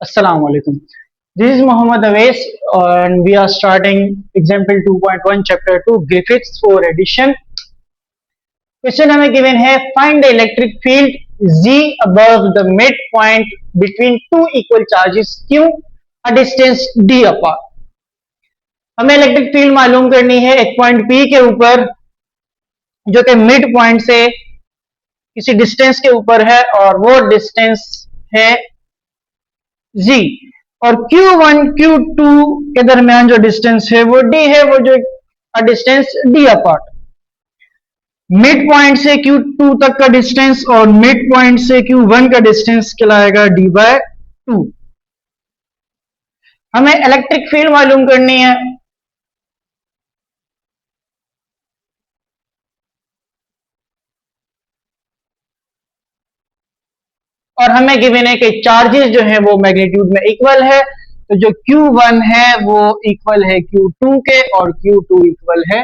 Assalamu alaikum. This is Muhammad Awais, and we are starting example 2.1 chapter 2 Griffiths 4 edition. Question हमें given है find the electric field Z above the midpoint between two equal charges Q a distance D apart. हमें electric field मालूम करनी है एक point P के ऊपर जो कि मिड पॉइंट से किसी डिस्टेंस के ऊपर है और वो डिस्टेंस है Z और Q1 Q2 के दरमियान जो डिस्टेंस है वो D है, वो जो distance D apart. Mid point से Q2 तक का डिस्टेंस और मिड पॉइंट से Q1 का डिस्टेंस कहलाएगा D/2। हमें इलेक्ट्रिक फील्ड मालूम करनी है। और हमें गिवन है कि चार्जेस जो है वो मैग्नीट्यूड में इक्वल है, तो जो Q1 है वो इक्वल है Q2 के और Q2 इक्वल है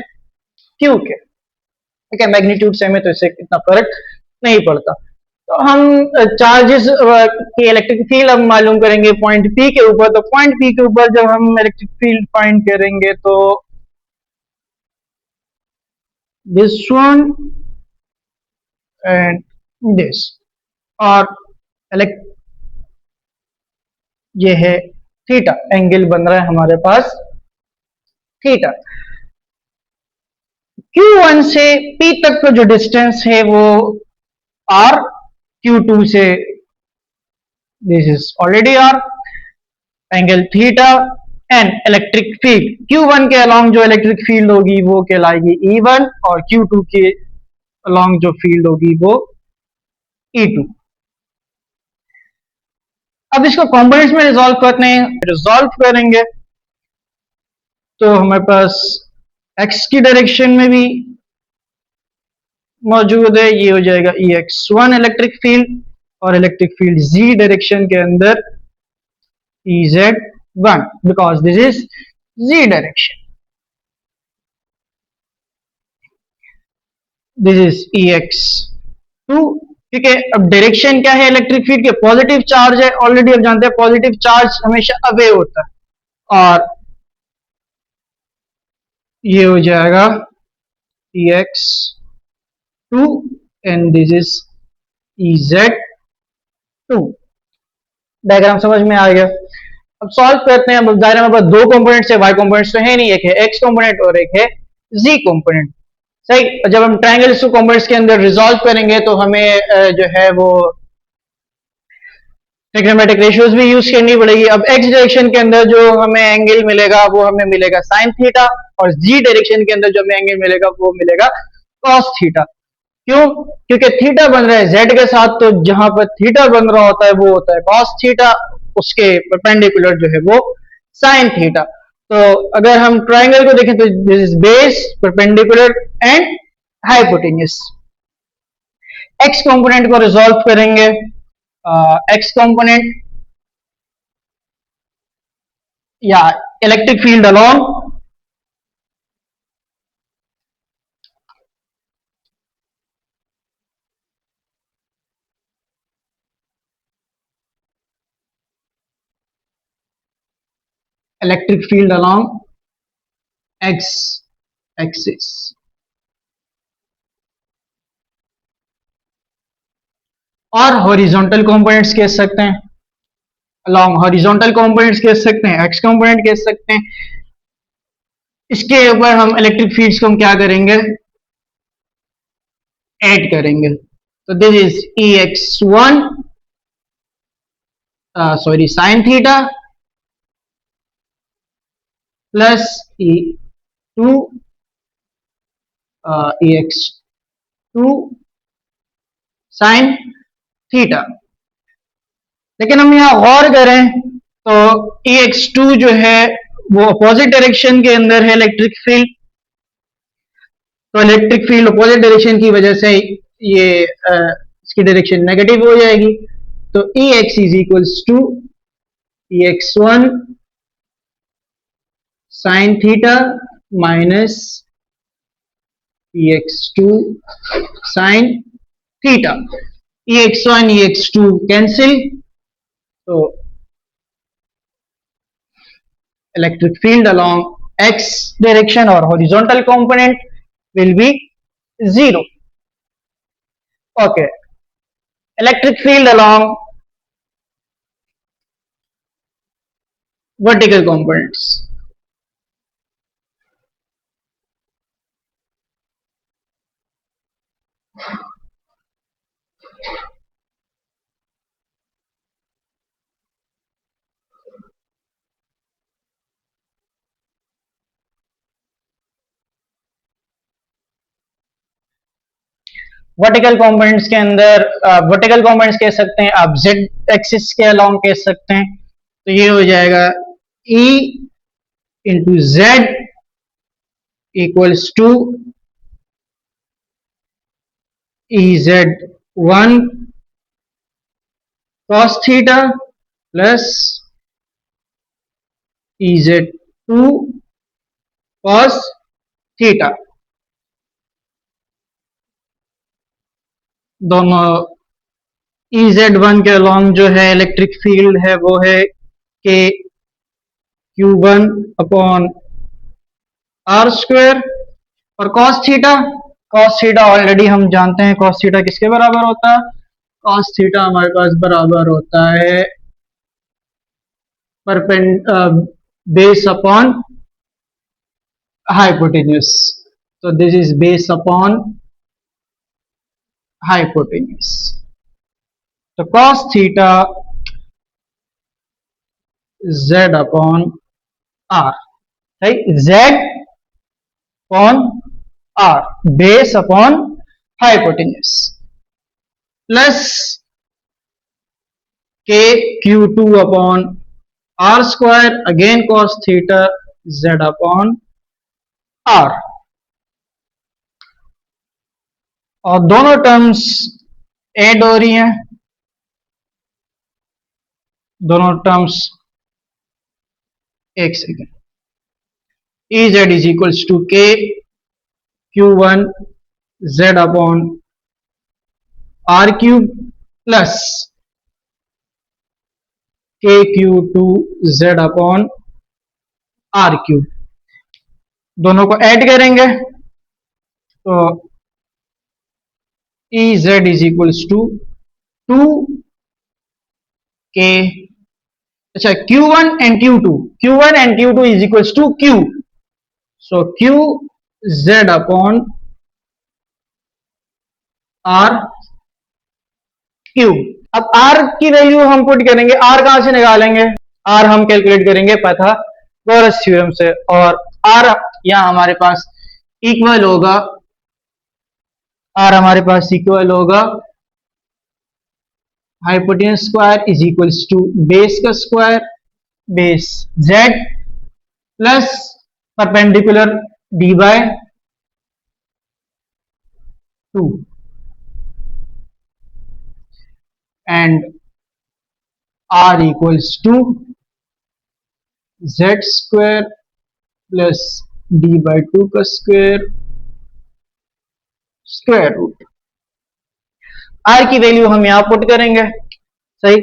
Q के। ठीक है, मैग्नीट्यूड से हमें तो इससे इतना फर्क नहीं पड़ता। तो हम चार्जेस की इलेक्ट्रिक फील्ड हम मालूम करेंगे पॉइंट P के ऊपर। तो पॉइंट P के ऊपर जब हम इलेक्ट्रिक फील्ड फाइंड करेंगे तो दिस वन एंड दिस, और ये है थीटा, एंगल बन रहा है हमारे पास थीटा। Q1 से P तक का जो डिस्टेंस है वो R, Q2 से this is already R, angle theta and electric field Q1 के अलोंग जो इलेक्ट्रिक फील्ड होगी वो कहलाएगी E1 और Q2 के अलोंग जो फील्ड होगी वो E2। अब इसको कंपोनेंट्स में रिजॉल्व करते हैं। रिजॉल्व करेंगे तो हमारे पास x की डायरेक्शन में भी मौजूद है, ये हो जाएगा EX1 इलेक्ट्रिक फील्ड, और इलेक्ट्रिक फील्ड z डायरेक्शन के अंदर EZ1 because this is z direction. This is EX2। ठीक है, अब डायरेक्शन क्या है इलेक्ट्रिक फील्ड के? पॉजिटिव चार्ज है, ऑलरेडी आप जानते हैं पॉजिटिव चार्ज हमेशा अवे होता है, और ये हो जाएगा EX2 and this is EZ2। Diagram समझ में आ गया? अब सॉल्व करते हैं। अब दायरे में बस दो कंपोनेंट्स है, y कंपोनेंट्स तो है नहीं, एक है x कंपोनेंट और एक है z कंपोनेंट। सही, जब हम ट्रायंगल्स को कंपोनेंट्स के अंदर रिजॉल्व करेंगे तो हमें जो है वो ट्रिग्नोमेट्रिक रेशियोज भी यूज करनी पड़ेगी। अब x डायरेक्शन के अंदर जो हमें एंगल मिलेगा वो हमें मिलेगा साइन थीटा, और z डायरेक्शन के अंदर जो हमें एंगल मिलेगा वो मिलेगा कॉस थीटा। क्यों? क्योंकि थीटा बन रहा है z के साथ, तो जहां पर थीटा बन रहा होता है वो होता है कॉस थीटा, उसके परपेंडिकुलर जो है वो साइन थीटा। तो अगर हम ट्रायंगल को देखें तो this is base, perpendicular and hypotenuse. X component को रिजॉल्व करेंगे। एक्स कंपोनेंट या electric field along electric field along x axis। और हॉरिजॉन्टल कंपोनेंट्स कह सकते हैं, along हॉरिजॉन्टल कंपोनेंट्स कह सकते हैं, x कंपोनेंट कह सकते हैं। इसके ऊपर हम इलेक्ट्रिक फील्ड्स को हम क्या करेंगे? ऐड करेंगे। तो this is EX1 sorry sine theta plus E2 EX2 sine theta. लेकिन हम यहां गौर करें तो EX2 जो है वो अपोजिट डायरेक्शन के अंदर है इलेक्ट्रिक फील्ड, तो इलेक्ट्रिक फील्ड अपोजिट डायरेक्शन की वजह से ये इसकी डायरेक्शन नेगेटिव हो जाएगी। तो EX is equals to EX1 sine theta minus EX2 sine theta. EX1 EX2 cancel, तो electric field along x direction or horizontal component will be 0. Okay, electric field along vertical components. Vertical components के अंदर vertical components कह सकते हैं, आप z axis के along कह सकते हैं, तो ये हो जाएगा E into Z equals to EZ1 cos theta plus EZ2 cos theta. दोनों EZ1 के अलोंग जो है इलेक्ट्रिक फील्ड है वो है के Q1 अपॉन आर स्क्वायर, और cos थीटा ऑलरेडी हम जानते हैं cos थीटा किसके बराबर होता है, cos थीटा हमारे पास बराबर होता है बेस अपॉन हाइपोटेन्यूज, तो this is base upon hypotenuse, तो cos theta z upon R, सही, z upon R base upon hypotenuse plus K Q2 upon R square again cos theta z upon R, और दोनों terms add हो रही हैं, दोनों terms, एक second, Ez is equals to K Q1 z upon R cube plus K Q2 z upon R cube, दोनों को add करेंगे तो Ez इज इक्वल्स टू 2 के, अच्छा Q1 and Q2 is equals to Q, so Q Z upon R cube. अब R की value हम put करेंगे, R कहां से निकालेंगे, R हम कैलकुलेट करेंगे पाइथागोरस थ्योरम से, और R यहां हमारे पास इक्वल होगा, R हमारे पास इक्वल होगा hypotenuse square is equals to base का square base z plus perpendicular d by 2 and r equals to z square plus d by 2 का स्क्वायर स्क्वायर रूट। r की वैल्यू हम यहां पुट करेंगे, सही,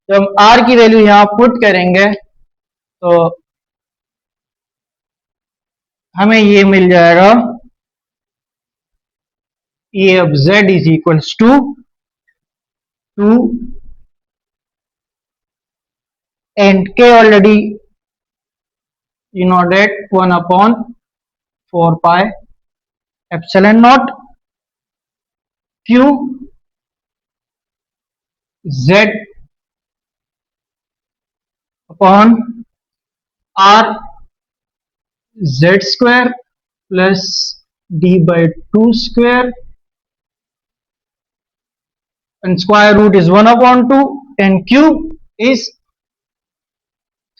जब हम r की वैल्यू यहां पुट करेंगे तो हमें ये मिल जाएगा, ये अब z is equals to 2 and k already you know that 1 upon 4 pi epsilon not q z upon r z square plus d by 2 square and square root is 1 upon 2 and cube is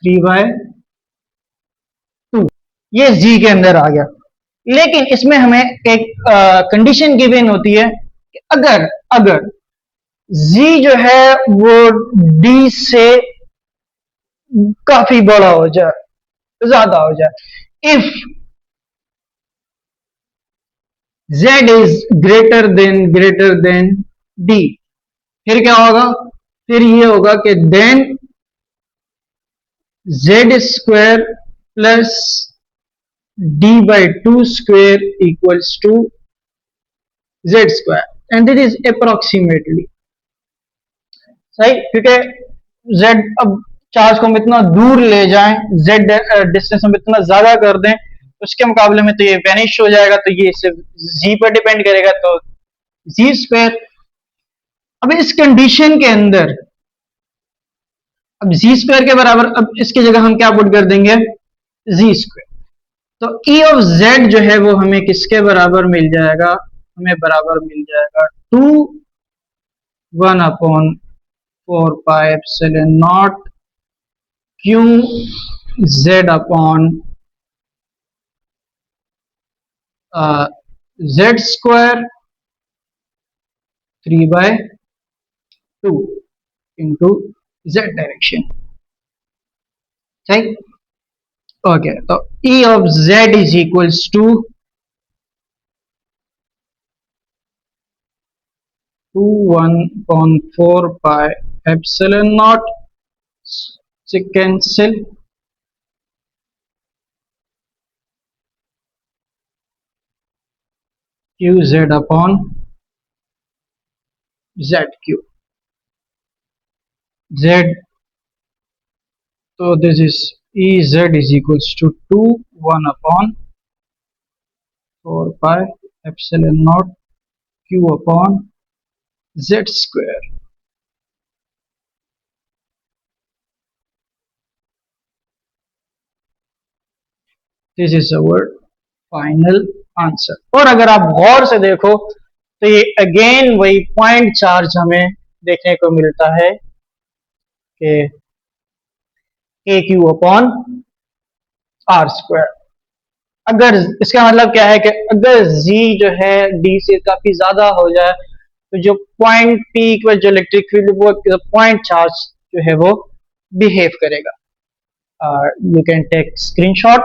3 by 2, ये g के अंदर आ गया। लेकिन इसमें हमें एक condition given होती है कि अगर z जो है वो d से काफी बड़ा हो जाए, ज्यादा हो जाए, if z is greater than d, फिर क्या होगा, फिर ये होगा कि then z square plus d/2 square equals to z square and it is approximately सही, क्योंकि z अब चार्ज को हम इतना दूर ले जाएं, z डिस्टेंस हम इतना ज्यादा कर दें, उसके मुकाबले में तो ये वैनिश हो जाएगा, तो ये सिर्फ z पर डिपेंड करेगा, तो z स्क्वायर। अब इस कंडीशन के अंदर अब जी स्क्वायर के बराबर, अब इसकी जगह हम क्या पुट कर देंगे, जी स्क्वायर। तो ई ऑफ जेड जो है वो हमें किसके बराबर मिल जाएगा, हमें बराबर मिल जाएगा 2 1/4 पाई epsilon not Q Z upon Z square 3/2 into Z direction. सही, ओके, तो E of Z is equals to 2 1/4 pi epsilon naught से cancel QZ upon ZQ Z, so this is EZ is equals to 2 1/4 pi epsilon naught Q upon Z square। This is our final answer. और अगर आप गौर से देखो तो ये again वही point charge हमें देखने को मिलता है कि के क्यू अपॉन आर स्क्वायर। अगर इसका मतलब क्या है कि अगर z जो है d से काफी ज्यादा हो जाए तो जो पॉइंट पी पर जो इलेक्ट्रिक फील्ड वो पॉइंट चार्ज जो है वो बिहेव करेगा। You can take screenshot